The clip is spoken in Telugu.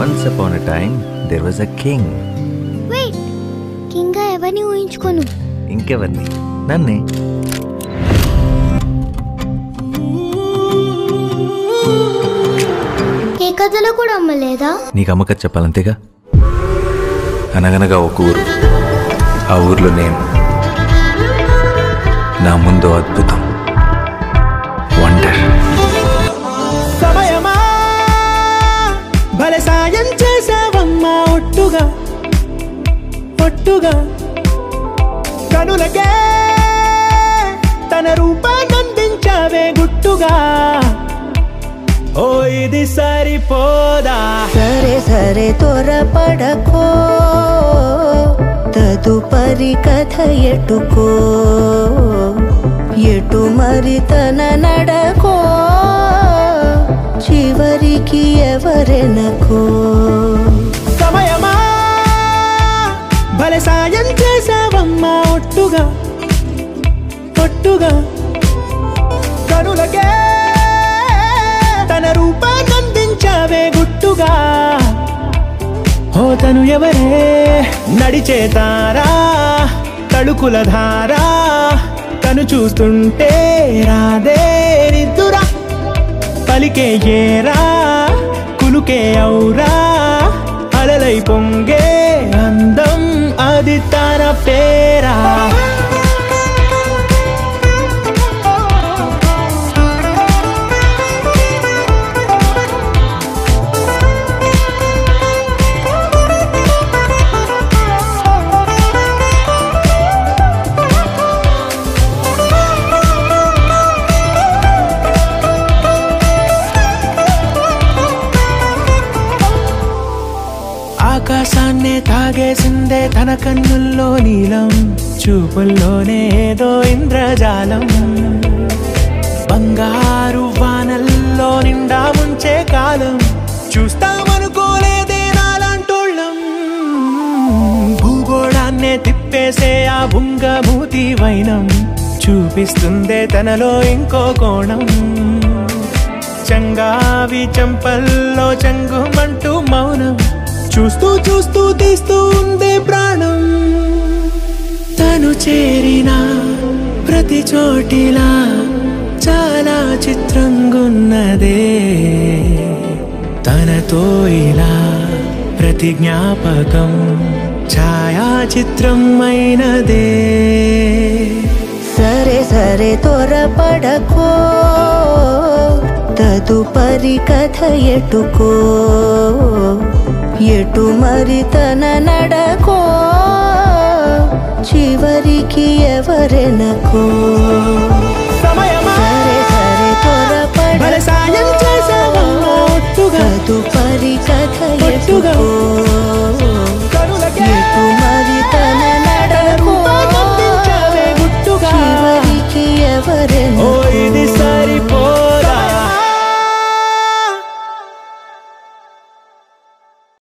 Once upon a time, there was a king. Wait, king ga evarni ఊహించుకోను. ఇంకెవర్ని? నన్నే. ఏ కథలో కూడా అమ్మలేదా? నీకు అమ్మకథ చెప్పాలంతేగా. అనగనగా ఒక ఊరు, ఆ ఊర్లో నేను, నా ముందు అద్భుతం, వండర్. సమయమా భలే సాయం చేసావమ్మా, ఒట్టుగా ఒట్టుగా కనులకే తన రూపాన్నందించావే గుట్టుగా. ఓ ఇది సరిపోదా? సరే సరే త్వరపడకో, తదుపరి కథ ఎటుకో, ఎటు మరి తన నడకో, చివరికి ఎవరెనకో. సమయమా భలే సాయం చేసావమ్మా, ఒట్టుగా ఒట్టుగా కనులకే తన రూపాన్నందించావే గుట్టుగా. ఓ తను ఎవరే? నడిచే తారా, తడుకుల ధారా, తను చూస్తుంటే రాదే నిద్దురా. పలికే ఏరా, కులుకే ఔరా, అలలై పొంగే అందం, అది తన పేరా. ఆకాశాన్నే తాగేసిందే తన కన్నుల్లో నీలం, చూపుల్లోనే ఏదో ఇంద్రజాలం. బంగారు వానల్లో నిండా ముంచే కాలం, చూస్తామనుకోలేదే నాలాంటోళ్ళం. భూగోళాన్నే తిప్పేసే ఆ బుంగమూతి వైనం, చూపిస్తుందే తనలో ఇంకో కోణం. చంగావి చెంపల్లో చంగుమంటూ మౌనం, చూస్తూ చూస్తూ తీస్తూ ఉందే ప్రాణం. తను చేరిన ప్రతి చోటిలా చాలా చిత్రంగున్నదే, తనతో ఇలా ప్రతి జ్ఞాపకం ఛాయాచిత్రం అయినదే. సరే సరే త్వరపడకో, తదుపరి కథ ఎటుకో, ఎటు మరి తన నడకో, చివరికి ఎవరెనకో. సమయమా సరే సరే త్వరపడకో, తదుపరి కథ ఎటుకో, ఎటు మరి తన నడకో, చివరికి ఎవరెనకో.